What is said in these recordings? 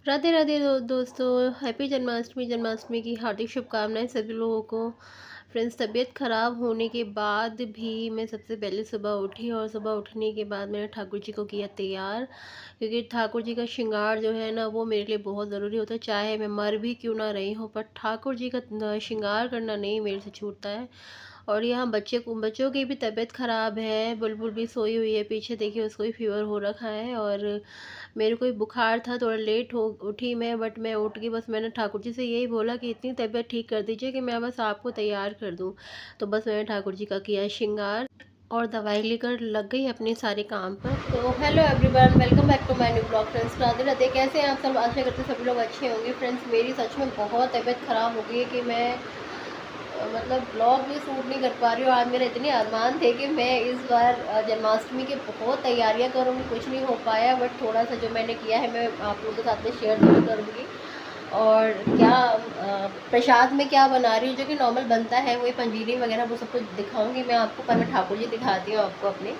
राधे राधे दोस्तों, हैप्पी जन्माष्टमी। जन्माष्टमी की हार्दिक शुभकामनाएं सभी लोगों को। फ्रेंड्स, तबीयत ख़राब होने के बाद भी मैं सबसे पहले सुबह उठी और सुबह उठने के बाद मैंने ठाकुर जी को किया तैयार, क्योंकि ठाकुर जी का श्रृंगार जो है ना वो मेरे लिए बहुत ज़रूरी होता है। चाहे मैं मर भी क्यों ना रही हूँ, पर ठाकुर जी का श्रृंगार करना नहीं मेरे से छूटता है। और यहाँ बच्चों की भी तबीयत ख़राब है। बुलबुल भी सोई हुई है पीछे, देखिए उसको भी फीवर हो रखा है। और मेरे को भी बुखार था, थोड़ा लेट हो उठी मैं, बट मैं उठ गई। बस मैंने ठाकुर जी से यही बोला कि इतनी तबीयत ठीक कर दीजिए कि मैं बस आपको तैयार कर दूँ। तो बस मैंने ठाकुर जी का किया श्रृंगार और दवाई लेकर लग गई अपने सारे काम पर। तो hello everyone, welcome back to my new blog. Friends, Radhe Radhe. कैसे हैं आप सब? आशा करते सभी लोग अच्छे होंगे। फ्रेंड्स, मेरी सच में बहुत तबीयत ख़राब हो गई है कि मैं मतलब ब्लॉग भी शूट नहीं कर पा रही हूँ। आज मेरे इतने अरमान थे कि मैं इस बार जन्माष्टमी की बहुत तैयारियां करूँगी, कुछ नहीं हो पाया। बट थोड़ा सा जो मैंने किया है मैं आप लोगों के साथ में शेयर जरूर करूँगी। और क्या प्रसाद में क्या बना रही हूँ जो कि नॉर्मल बनता है, वही पंजीरी वगैरह वो सब कुछ दिखाऊंगी मैं आपको। पर मैं ठाकुर जी दिखाती हूँ आपको अपने।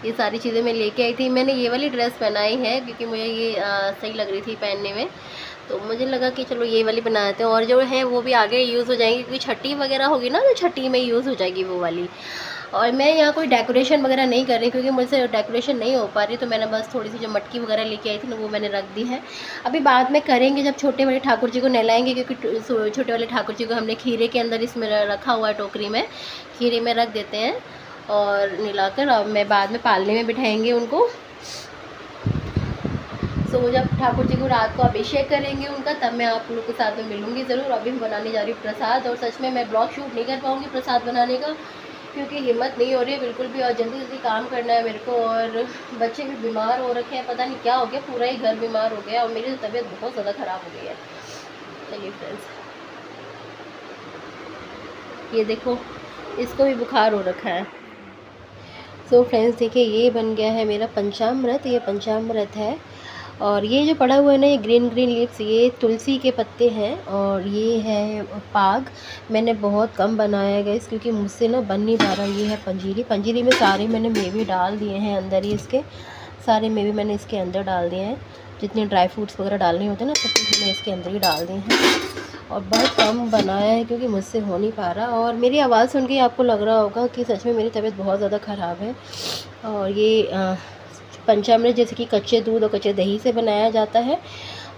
ये सारी चीज़ें मैं लेके आई थी। मैंने ये वाली ड्रेस पहनाई है क्योंकि मुझे ये सही लग रही थी पहनने में। तो मुझे लगा कि चलो ये वाली बनाते हैं, और जो है वो भी आगे यूज़ हो जाएंगी, क्योंकि छठी वगैरह होगी ना तो छठी में यूज़ हो जाएगी वो वाली। और मैं यहाँ कोई डेकोरेशन वगैरह नहीं कर रही क्योंकि मुझसे डेकोरेशन नहीं हो पा रही। तो मैंने बस थोड़ी सी जो मटकी वगैरह लेके आई थी ना वो मैंने रख दी है। अभी बाद में करेंगे जब छोटे वाले ठाकुर जी को नहलाएंगे, क्योंकि छोटे वाले ठाकुर जी को हमने खीरे के अंदर इसमें रखा हुआ है, टोकरी में खीरे में रख देते हैं और नहलाकर अब मैं बाद में पालने में बिठाएंगे उनको। सो जब ठाकुर जी को रात को अभिषेक करेंगे उनका, तब मैं आप लोग के साथ में मिलूंगी ज़रूर। अभी मैं बनाने जा रही हूँ प्रसाद, और सच में मैं ब्लॉग शूट नहीं कर पाऊँगी प्रसाद बनाने का, क्योंकि हिम्मत नहीं हो रही है बिल्कुल भी। और जल्दी जल्दी काम करना है मेरे को, और बच्चे भी बीमार हो रखे हैं, पता नहीं क्या हो गया, पूरा ही घर बीमार हो गया और मेरी तबीयत बहुत ज़्यादा ख़राब हो गई है। चलिए फ्रेंड्स, ये देखो इसको भी बुखार हो रखा है। सो फ्रेंड्स, देखिए ये बन गया है मेरा पंचामृत। ये पंचामृत है, और ये जो पड़ा हुआ है ना, ये ग्रीन ग्रीन लीव्स, ये तुलसी के पत्ते हैं। और ये है पाग। मैंने बहुत कम बनाया है गाइस, क्योंकि मुझसे ना बन नहीं पा रहा। ये है पंजीरी। पंजीरी में सारे मैंने मेवे डाल दिए हैं अंदर ही, इसके सारे मेवे मैंने इसके अंदर डाल दिए हैं। जितने ड्राई फ्रूट्स वगैरह डालने होते हैं ना, सब कुछ मैंने इसके अंदर ही डाल दिए हैं। और बहुत कम बनाया है क्योंकि मुझसे हो नहीं पा रहा। और मेरी आवाज़ सुन के आपको लग रहा होगा कि सच में मेरी तबीयत बहुत ज़्यादा ख़राब है। और ये पंचामृत जैसे कि कच्चे दूध और कच्चे दही से बनाया जाता है।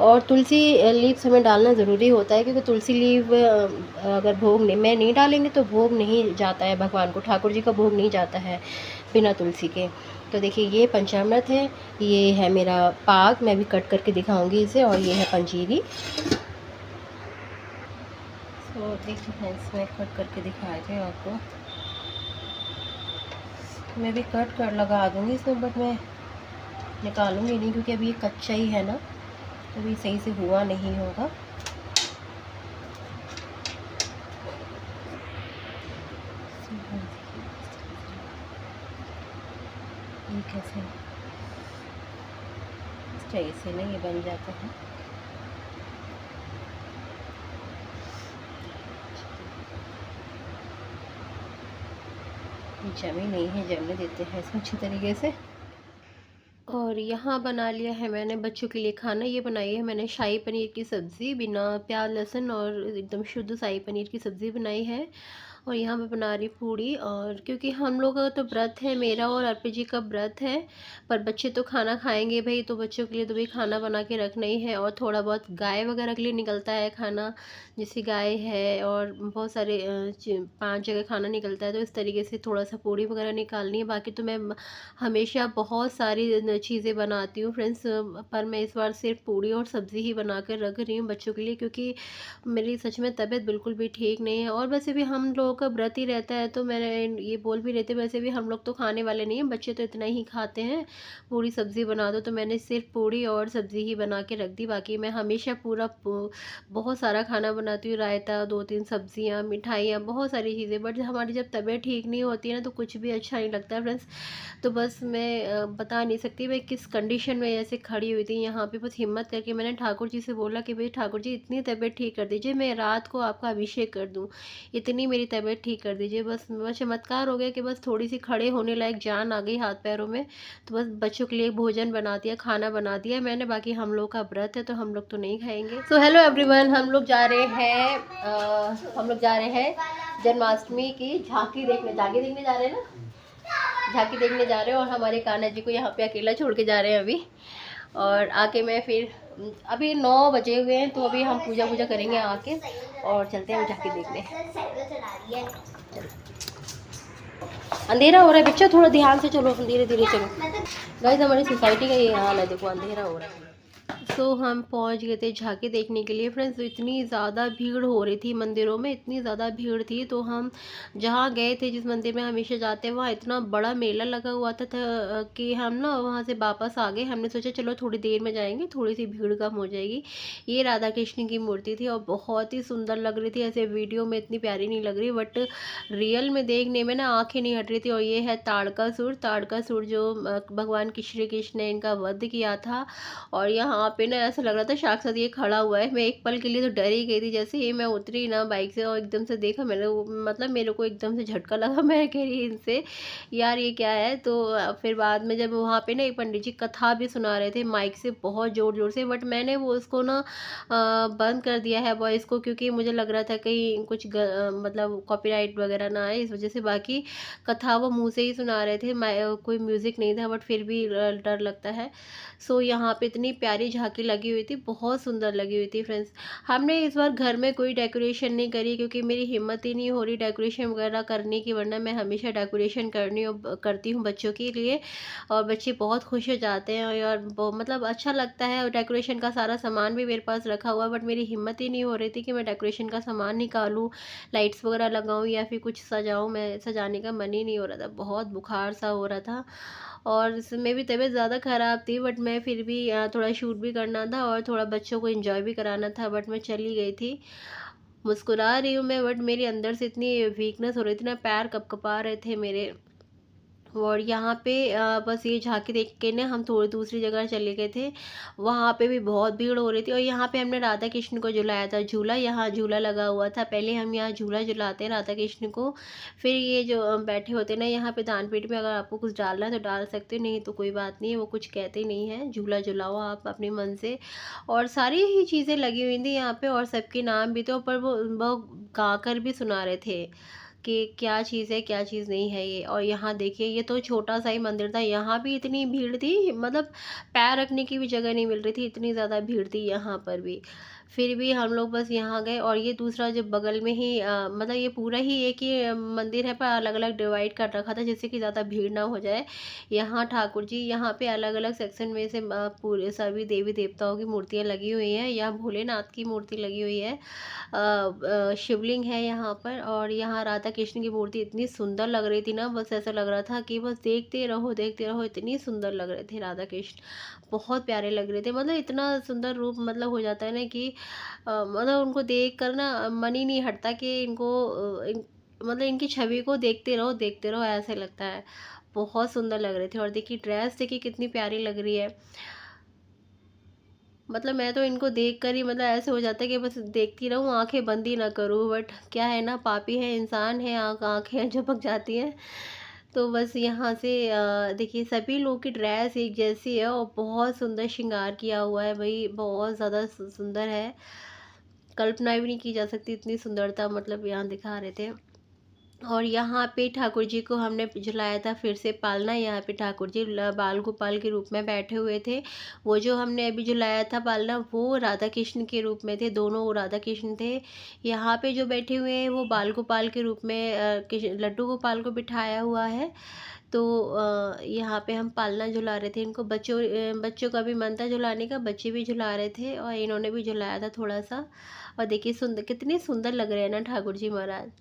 और तुलसी लीव्स हमें डालना ज़रूरी होता है, क्योंकि तुलसी लीव अगर भोग नहीं मैं नहीं डालेंगे तो भोग नहीं जाता है भगवान को, ठाकुर जी का भोग नहीं जाता है बिना तुलसी के। तो देखिए ये पंचामृत है, ये है मेरा पाक, मैं भी कट करके दिखाऊंगी इसे। और ये है पंजीरी। तो देखिए फ्रेंड्स, मैं कट करके दिखाए थे आपको। मैं भी कट कर लगा दूंगी इसमें, बट मैं निकालूंगी नहीं क्योंकि अभी ये कच्चा ही है ना, तो भी सही से हुआ नहीं होगा। ये कैसे सही से नहीं ये बन जाता है। ये जमी नहीं है, जमने देते हैं इसको अच्छी तरीके से। और यहाँ बना लिया है मैंने बच्चों के लिए खाना। ये बनाई है मैंने शाही पनीर की सब्ज़ी, बिना प्याज लहसुन, और एकदम शुद्ध शाही पनीर की सब्ज़ी बनाई है। और यहाँ मैं बना रही पूड़ी। और क्योंकि हम लोग का तो व्रत है, मेरा और अर्पित जी का व्रत है, पर बच्चे तो खाना खाएंगे भाई, तो बच्चों के लिए तो भाई खाना बना के रखना ही है। और थोड़ा बहुत गाय वगैरह के लिए निकलता है खाना, जैसे गाय है और बहुत सारे 5 जगह खाना निकलता है, तो इस तरीके से थोड़ा सा पूड़ी वगैरह निकालनी है। बाकी तो मैं हमेशा बहुत सारी चीज़ें बनाती हूँ फ्रेंड्स, पर मैं इस बार सिर्फ पूड़ी और सब्ज़ी ही बना कर रख रही हूँ बच्चों के लिए, क्योंकि मेरी सच में तबीयत बिल्कुल भी ठीक नहीं है। और वैसे भी हम लोगों का व्रत ही रहता है, तो मैंने ये बोल भी रहते, वैसे भी हम लोग तो खाने वाले नहीं हैं, बच्चे तो इतना ही खाते हैं, पूरी सब्ज़ी बना दो। तो मैंने सिर्फ पूड़ी और सब्ज़ी ही बना के रख दी। बाकी मैं हमेशा पूरा बहुत सारा खाना बनाती हूँ, रायता, 2-3 सब्जियाँ, मिठाइयाँ, बहुत सारी चीज़ें। बट जब तबीयत ठीक नहीं होती है ना, तो कुछ भी अच्छा नहीं लगता है फ्रेंड्स। तो बस मैं बता नहीं सकती, मैं किस कंडीशन में ऐसे खड़ी हुई थी यहाँ पे। बस हिम्मत करके मैंने ठाकुर जी से बोला कि भाई ठाकुर जी इतनी तबीयत ठीक कर दीजिए, मैं रात को आपका अभिषेक कर दूँ, इतनी मेरी तबीयत ठीक कर दीजिए। बस चमत्कार हो गया कि बस थोड़ी सी खड़े होने लायक जान आ गई हाथ पैरों में। तो बस बच्चों के लिए भोजन बना दिया, खाना बना दिया मैंने। बाकी हम लोग का व्रत है तो हम लोग तो नहीं खाएंगे। सो हेलो एवरीवन, हम लोग जा रहे हैं जन्माष्टमी की झांकी देखने जा रहे हैं ना, झांकी देखने जा रहे हैं। और हमारे कान्हा जी को यहाँ पे अकेला छोड़ के जा रहे हैं अभी। और आके मैं फिर अभी 9 बजे हुए हैं तो अभी हम पूजा करेंगे आके और चलते हैं झांकी देखने। अंधेरा हो रहा है बच्चा, थोड़ा ध्यान से चलो, धीरे धीरे चलो। गाइस हमारी सोसाइटी का ये हाल है, देखो अंधेरा हो रहा है। सो हम पहुंच गए थे झांकी देखने के लिए फ्रेंड्स। तो इतनी ज़्यादा भीड़ हो रही थी मंदिरों में, इतनी ज़्यादा भीड़ थी। तो हम जहाँ गए थे, जिस मंदिर में हमेशा जाते हैं, वहाँ इतना बड़ा मेला लगा हुआ था कि हम ना वहाँ से वापस आ गए। हमने सोचा चलो थोड़ी देर में जाएंगे, थोड़ी सी भीड़ कम हो जाएगी। ये राधा कृष्ण की मूर्ति थी और बहुत ही सुंदर लग रही थी। ऐसे वीडियो में इतनी प्यारी नहीं लग रही, बट रियल में देखने में ना आंखें नहीं हट रही थी। और ये है ताड़कासुर जो भगवान श्री कृष्ण ने इनका वध किया था। और यहाँ पे ना ऐसा लग रहा था साक्षात ये खड़ा हुआ है। मैं एक पल के लिए तो डर ही गई थी। जैसे ही मैं उतरी ना बाइक से और एकदम से देखा मैंने, मतलब मेरे को एकदम से झटका लगा। मैं कह रही इनसे यार ये क्या है। तो फिर बाद में जब वहाँ पे ना एक पंडित जी कथा भी सुना रहे थे माइक से बहुत ज़ोर ज़ोर से, बट मैंने वो उसको ना बंद कर दिया है वॉइस को, क्योंकि मुझे लग रहा था कहीं कुछ मतलब कॉपीराइट वगैरह ना आए इस वजह से। बाकी कथा वो मुँह से ही सुना रहे थे, कोई म्यूज़िक नहीं था, बट फिर भी डर लगता है। सो यहाँ पे इतनी प्यारी झांकी लगी हुई थी, बहुत सुंदर लगी हुई थी फ्रेंड्स। हमने इस बार घर में कोई डेकोरेशन नहीं करी, क्योंकि मेरी हिम्मत ही नहीं हो रही डेकोरेशन वगैरह करने की। वरना मैं हमेशा डेकोरेशन करती हूँ बच्चों के लिए, और बच्चे बहुत खुश हो जाते हैं और मतलब अच्छा लगता है। और डेकोरेशन का सारा सामान भी मेरे पास रखा हुआ है, बट मेरी हिम्मत ही नहीं हो रही थी कि मैं डेकोरेशन का सामान निकालूँ, लाइट्स वगैरह लगाऊँ या फिर कुछ सजाऊँ। मैं सजाने का मन ही नहीं हो रहा था, बहुत बुखार सा हो रहा था और इसमें भी तबीयत ज़्यादा ख़राब थी। बट मैं फिर भी थोड़ा शूट भी करना था और थोड़ा बच्चों को एंजॉय भी कराना था, बट मैं चली गई थी। मुस्कुरा रही हूँ मैं, बट मेरे अंदर से इतनी वीकनेस हो रही थी ना, पैर कँपकँपा रहे थे मेरे। और यहाँ पे बस ये झांकी देख के ना हम थोड़ी दूसरी जगह चले गए थे। वहाँ पे भी बहुत भीड़ हो रही थी। और यहाँ पे हमने राधा कृष्ण को झुलाया था झूला, यहाँ झूला लगा हुआ था। पहले हम यहाँ झूला झुलाते हैं राधा कृष्ण को, फिर ये जो बैठे होते हैं ना यहाँ पे दानपेटी में, अगर आपको कुछ डालना है तो डाल सकते हो, नहीं तो कोई बात नहीं है, वो कुछ कहते नहीं हैं। झूला झुलाओ आप अपने मन से। और सारी ही चीज़ें लगी हुई थी यहाँ पे और सबके नाम भी थे, पर वो गा कर भी सुना रहे थे कि क्या चीज़ है क्या चीज़ नहीं है ये। और यहाँ देखिए ये तो छोटा सा ही मंदिर था, यहाँ भी इतनी भीड़ थी, मतलब पैर रखने की भी जगह नहीं मिल रही थी, इतनी ज़्यादा भीड़ थी यहाँ पर भी। फिर भी हम लोग बस यहाँ गए। और ये दूसरा जो बगल में ही मतलब ये पूरा ही एक ही मंदिर है, पर अलग अलग डिवाइड कर रखा था जिससे कि ज़्यादा भीड़ ना हो जाए। यहाँ ठाकुर जी, यहाँ पे अलग अलग सेक्शन में से पूरे सभी देवी देवताओं की मूर्तियाँ लगी हुई हैं। यहाँ भोलेनाथ की मूर्ति लगी हुई है, शिवलिंग है यहाँ पर। और यहाँ राधा कृष्ण की मूर्ति इतनी सुंदर लग रही थी ना, बस ऐसा लग रहा था कि बस देखते रहो देखते रहो, इतनी सुंदर लग रहे थे राधा कृष्ण, बहुत प्यारे लग रहे थे। मतलब इतना सुंदर रूप मतलब हो जाता है ना कि मतलब उनको देख कर ना मन ही नहीं हटता कि मतलब इनकी छवि को देखते रहो ऐसे लगता है। बहुत सुंदर लग रहे थे। और देखिए ड्रेस देखिए कितनी प्यारी लग रही है। मतलब मैं तो इनको देख कर ही मतलब ऐसे हो जाता है कि बस देखती रहूं, आंखें बंद ही ना करूं। बट क्या है ना, पापी है, इंसान है, आंखें झपक जाती हैं। तो बस यहाँ से देखिए सभी लोग की ड्रेस एक जैसी है और बहुत सुंदर श्रृंगार किया हुआ है भाई, बहुत ज़्यादा सुंदर है। कल्पना भी नहीं की जा सकती इतनी सुंदरता मतलब यहाँ दिखा रहे थे। और यहाँ पे ठाकुर जी को हमने झुलाया था फिर से पालना। यहाँ पे ठाकुर जी बाल गोपाल के रूप में बैठे हुए थे। वो जो हमने अभी झुलाया था पालना, वो राधा कृष्ण के रूप में थे, दोनों वो राधा कृष्ण थे। यहाँ पे जो बैठे हुए हैं वो बाल गोपाल के रूप में लड्डू गोपाल को बिठाया हुआ है। तो यहाँ पे हम पालना झुला रहे थे इनको। बच्चों का भी मन था झुलाने का, बच्चे भी झुला रहे थे और इन्होंने भी झुलाया था थोड़ा सा। और देखिए सुंदर, कितने सुंदर लग रहे हैं ना ठाकुर जी महाराज।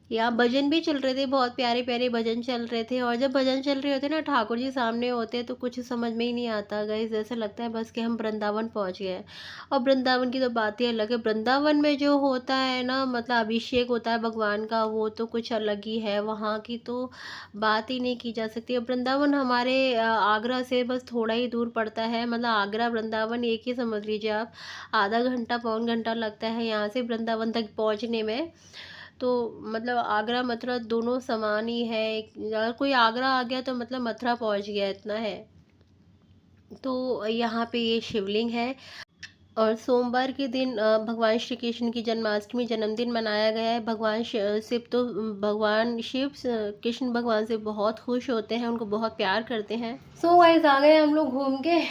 यहाँ भजन भी चल रहे थे, बहुत प्यारे प्यारे भजन चल रहे थे। और जब भजन चल रहे होते ना, ठाकुर जी सामने होते हैं, तो कुछ समझ में ही नहीं आता गाइस, ऐसा लगता है बस कि हम वृंदावन पहुँच गए हैं। और वृंदावन की तो बात ही अलग है। वृंदावन में जो होता है ना, मतलब अभिषेक होता है भगवान का, वो तो कुछ अलग ही है। वहाँ की तो बात ही नहीं की जा सकती। अब वृंदावन हमारे आगरा से बस थोड़ा ही दूर पड़ता है, मतलब आगरा वृंदावन एक ही समझ लीजिए आप। आधा घंटा पौन घंटा लगता है यहाँ से वृंदावन तक पहुँचने में। तो मतलब आगरा मथुरा दोनों समान ही है। अगर कोई आगरा आ गया तो मतलब मथुरा पहुंच गया, इतना है। तो यहाँ पे ये शिवलिंग है। और सोमवार के दिन भगवान श्री कृष्ण की जन्माष्टमी जन्मदिन मनाया गया है। शिव तो भगवान शिव कृष्ण भगवान से बहुत खुश होते हैं, उनको बहुत प्यार करते हैं। सो गाइस, आ गए हम लोग घूम के।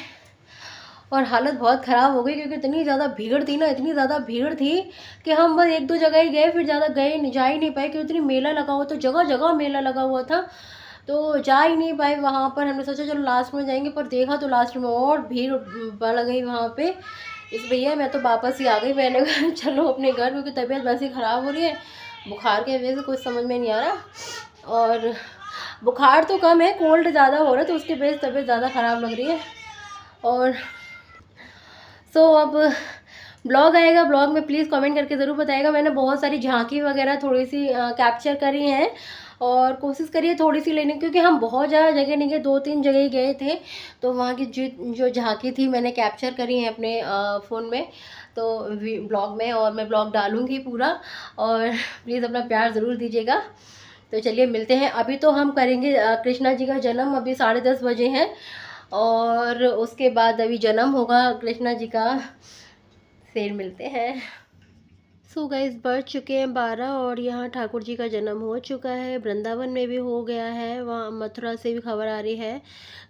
और हालत बहुत ख़राब हो गई क्योंकि इतनी ज़्यादा भीड़ थी ना, इतनी ज़्यादा भीड़ थी कि हम बस एक दो जगह ही गए, फिर ज़्यादा गए नहीं, जा ही नहीं पाए क्योंकि इतनी मेला लगा हुआ था, जगह जगह मेला लगा हुआ था। तो जा ही नहीं पाए वहाँ पर। हमने सोचा चलो लास्ट में जाएंगे, पर देखा तो लास्ट में और भीड़ बढ़ गई वहाँ पे। इस भैया मैं तो वापस ही आ गई। मैंने कहा चलो अपने घर, क्योंकि तबीयत वैसे ही ख़राब हो रही है, बुखार के वजह से कुछ समझ में नहीं आ रहा। और बुखार तो कम है, कोल्ड ज़्यादा हो रहा है, तो उसके वजह से तबीयत ज़्यादा ख़राब लग रही है। और अब ब्लॉग आएगा, ब्लॉग में प्लीज़ कमेंट करके ज़रूर बताइएगा। मैंने बहुत सारी झांकी वगैरह थोड़ी सी कैप्चर करी हैं, और कोशिश करिए थोड़ी सी लेने, क्योंकि हम बहुत ज़्यादा जगह नहीं गए, 2-3 जगह ही गए थे। तो वहाँ की जो झांकी थी मैंने कैप्चर करी है अपने फ़ोन में, तो ब्लॉग में, और मैं ब्लॉग डालूँगी पूरा। और प्लीज़ अपना प्यार ज़रूर दीजिएगा। तो चलिए मिलते हैं। अभी तो हम करेंगे कृष्णा जी का जन्म, अभी 10:30 बजे हैं, और उसके बाद अभी जन्म होगा कृष्णा जी का, फिर मिलते हैं। सो गाइस, बढ़ चुके हैं 12, और यहाँ ठाकुर जी का जन्म हो चुका है, वृंदावन में भी हो गया है, वहाँ मथुरा से भी खबर आ रही है।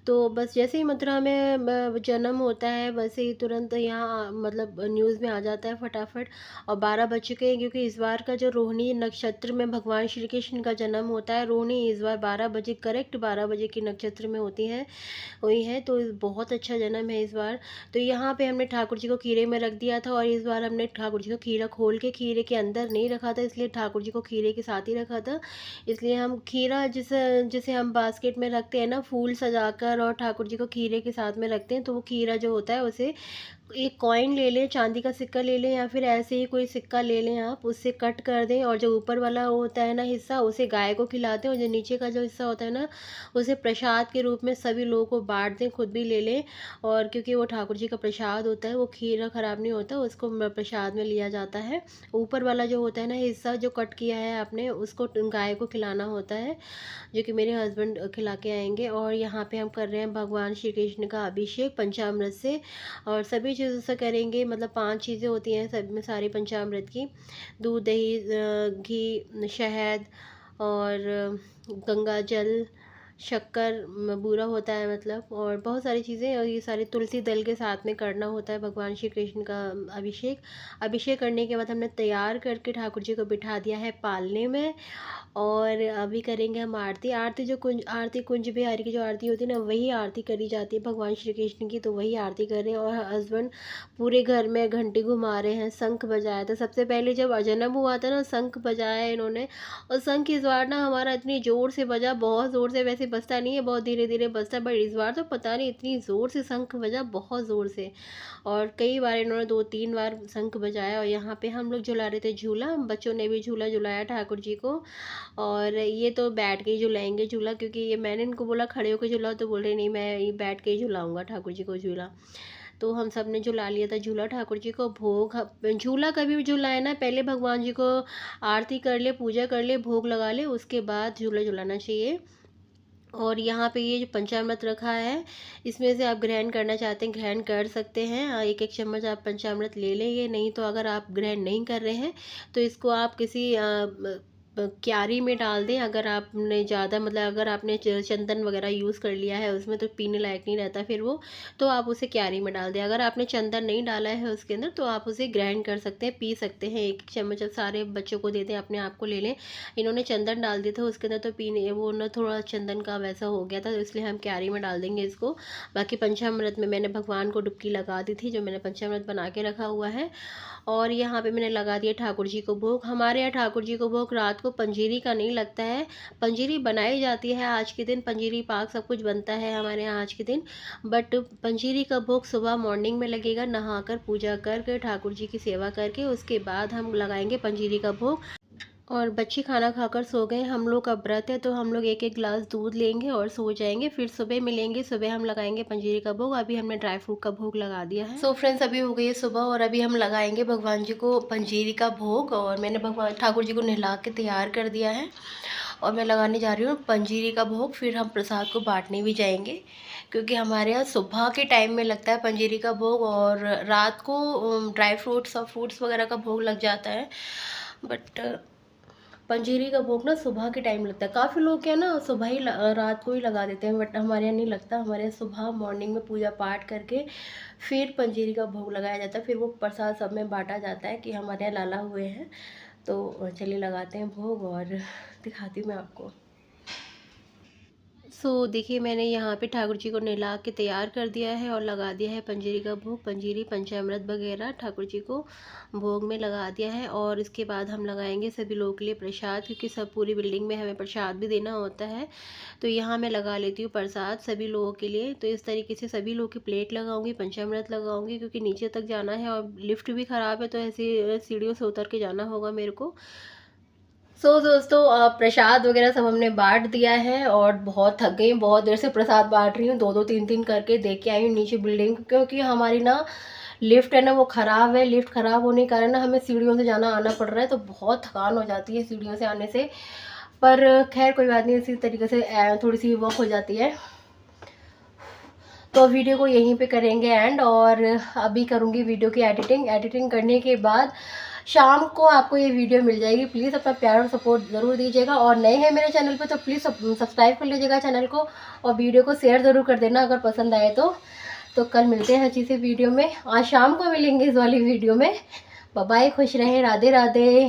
तो बस जैसे ही मथुरा में जन्म होता है, वैसे ही तुरंत यहाँ मतलब न्यूज़ में आ जाता है फटाफट। और 12 बज चुके हैं, क्योंकि इस बार का जो रोहिणी नक्षत्र में भगवान श्री कृष्ण का जन्म होता है, रोहिणी इस बार 12 बजे, करेक्ट 12 बजे की नक्षत्र में हुई है। तो बहुत अच्छा जन्म है इस बार। तो यहाँ पे हमने ठाकुर जी को खीरे में रख दिया था, और इस बार हमने ठाकुर जी को खीरा खोल के खीरे के अंदर नहीं रखा था, इसलिए ठाकुर जी को खीरे के साथ ही रखा था। इसलिए हम खीरा जिसे जिसे हम बास्केट में रखते हैं ना, फूल सजाकर, और ठाकुर जी को खीरे के साथ में रखते हैं, तो वो खीरा जो होता है उसे एक कॉइन ले लें, चांदी का सिक्का ले लें, या फिर ऐसे ही कोई सिक्का ले लें आप, उससे कट कर दें, और जो ऊपर वाला होता है ना हिस्सा, उसे गाय को खिलाते हैं, और जो नीचे का जो हिस्सा होता है ना, उसे प्रसाद के रूप में सभी लोगों को बांट दें, खुद भी ले लें। और क्योंकि वो ठाकुर जी का प्रसाद होता है, वो खीरा ख़राब नहीं होता, उसको प्रसाद में लिया जाता है। ऊपर वाला जो होता है ना हिस्सा जो कट किया है आपने, उसको गाय को खिलाना होता है, जो कि मेरे हस्बैंड खिला के आएंगे। और यहाँ पे हम कर रहे हैं भगवान श्री कृष्ण का अभिषेक पंचामृत से, और सभी चीज़ों से करेंगे। मतलब 5 चीज़ें होती हैं सब में सारी पंचामृत की, दूध, दही, घी, शहद, और गंगा जल, शक्कर, बूरा होता है मतलब, और बहुत सारी चीज़ें, और ये सारे तुलसी दल के साथ में करना होता है भगवान श्री कृष्ण का अभिषेक करने के बाद हमने तैयार करके ठाकुर जी को बिठा दिया है पालने में। और अभी करेंगे हम आरती। आरती कुंज बिहारी की जो आरती होती है ना, वही आरती करी जाती है भगवान श्री कृष्ण की, तो वही आरती कर रहे हैं। और हस्बैंड पूरे घर में घंटी घुमा रहे हैं, शंख बजाया था सबसे पहले जब जन्म हुआ था ना, शंख बजाया इन्होंने। और शंख इस बार ना हमारा इतनी ज़ोर से बजा, बहुत ज़ोर से, वैसे बजता नहीं है, बहुत धीरे धीरे बजता है, बट इस बार तो पता नहीं इतनी ज़ोर से शंख बजा, बहुत ज़ोर से। और कई बार इन्होंने 2-3 बार शंख बजाया। और यहाँ पे हम लोग झुला रहे थे झूला, बच्चों ने भी झूला झुलाया ठाकुर जी को। और ये तो बैठ के ही झुलाएंगे झूला, क्योंकि ये मैंने इनको बोला खड़े होकर झुलाओ, तो बोल रहे नहीं, मैं ये बैठ के ही झुलाऊंगा ठाकुर जी को झूला। तो हम सब ने झुला लिया था झूला ठाकुर जी को। झूला कभी भी झुलाए ना, पहले भगवान जी को आरती कर ले, पूजा कर ले, भोग लगा ले, उसके बाद झूला झुलाना चाहिए। और यहाँ पे ये जो पंचामृत रखा है, इसमें से आप ग्रहण करना चाहते हैं ग्रहण कर सकते हैं, एक एक चम्मच आप पंचामृत ले लेंगे। नहीं तो अगर आप ग्रहण नहीं कर रहे हैं, तो इसको आप किसी क्यारी में डाल दें। अगर आपने ज़्यादा मतलब अगर आपने चंदन वगैरह यूज़ कर लिया है उसमें, तो पीने लायक नहीं रहता फिर वो, तो आप उसे क्यारी में डाल दें। अगर आपने चंदन नहीं डाला है उसके अंदर, तो आप उसे ग्राइंड कर सकते हैं, पी सकते हैं। एक चम्मच सारे बच्चों को दे दें, अपने आप को ले लें। इन्होंने चंदन डाल दिया था उसके अंदर, तो पीने वो ना थोड़ा चंदन का वैसा हो गया था, तो इसलिए हम क्यारी में डाल देंगे इसको। बाकी पंचामृत में मैंने भगवान को डुबकी लगा दी थी, जो मैंने पंचामृत बना के रखा हुआ है। और यहाँ पे मैंने लगा दिया ठाकुर जी को भोग। हमारे यहाँ ठाकुर जी को भोग रात को को पंजीरी का नहीं लगता है। पंजीरी बनाई जाती है आज के दिन, पंजीरी पाक सब कुछ बनता है हमारे यहाँ आज के दिन, बट पंजीरी का भोग सुबह मॉर्निंग में लगेगा। नहाकर पूजा करके ठाकुर जी की सेवा करके उसके बाद हम लगाएंगे पंजीरी का भोग। और बच्चे खाना खाकर सो गए, हम लोग का व्रत है तो हम लोग एक एक गिलास दूध लेंगे और सो जाएंगे, फिर सुबह मिलेंगे। सुबह हम लगाएंगे पंजीरी का भोग। अभी हमने ड्राई फ्रूट का भोग लगा दिया है। सो फ्रेंड्स, अभी हो गई है सुबह और अभी हम लगाएंगे भगवान जी को पंजीरी का भोग। और मैंने भगवान ठाकुर जी को नहला के तैयार कर दिया है और मैं लगाने जा रही हूँ पंजीरी का भोग। फिर हम प्रसाद को बांटने भी जाएंगे, क्योंकि हमारे यहाँ सुबह के टाइम में लगता है पंजीरी का भोग और रात को ड्राई फ्रूट्स और फ्रूट्स वगैरह का भोग लग जाता है। बट पंजीरी का भोग ना सुबह के टाइम लगता है। काफ़ी लोग क्या ना सुबह ही रात को ही लगा देते हैं, बट हमारे यहाँ नहीं लगता। हमारे यहाँ सुबह मॉर्निंग में पूजा पाठ करके फिर पंजीरी का भोग लगाया जाता है। फिर वो प्रसाद सब में बांटा जाता है कि हमारे यहाँ लाला हुए हैं। तो चलिए लगाते हैं भोग और दिखाती हूँ मैं आपको। देखिए, मैंने यहाँ पे ठाकुर जी को नहला के तैयार कर दिया है और लगा दिया है पंजीरी का भोग। पंजीरी पंचामृत वगैरह ठाकुर जी को भोग में लगा दिया है। और इसके बाद हम लगाएंगे सभी लोगों के लिए प्रसाद, क्योंकि सब पूरी बिल्डिंग में हमें प्रसाद भी देना होता है। तो यहाँ मैं लगा लेती हूँ प्रसाद सभी लोगों के लिए। तो इस तरीके से सभी लोगों की प्लेट लगाऊंगी, पंचामृत लगाऊंगी, क्योंकि नीचे तक जाना है और लिफ्ट भी ख़राब है, तो ऐसे सीढ़ियों से उतर के जाना होगा मेरे को। दोस्तों, प्रसाद वगैरह सब हमने बांट दिया है और बहुत थक गई, बहुत देर से प्रसाद बांट रही हूँ। दो दो तीन तीन करके दे के आई हूँ नीचे बिल्डिंग, क्योंकि हमारी ना लिफ्ट है ना वो ख़राब है। लिफ्ट ख़राब होने के कारण ना हमें सीढ़ियों से जाना आना पड़ रहा है, तो बहुत थकान हो जाती है सीढ़ियों से आने से। पर खैर कोई बात नहीं, इसी तरीके से थोड़ी सी वॉक हो जाती है। तो वीडियो को यहीं पे करेंगे एंड, और अभी करूँगी वीडियो की एडिटिंग करने के बाद शाम को आपको ये वीडियो मिल जाएगी। प्लीज़ अपना प्यार और सपोर्ट ज़रूर दीजिएगा, और नए हैं मेरे चैनल पे तो प्लीज़ सब्सक्राइब कर लीजिएगा चैनल को, और वीडियो को शेयर ज़रूर कर देना अगर पसंद आए तो कल मिलते हैं अच्छी सी वीडियो में। आज शाम को मिलेंगे इस वाली वीडियो में। बाय बाय, खुश रहें, राधे राधे।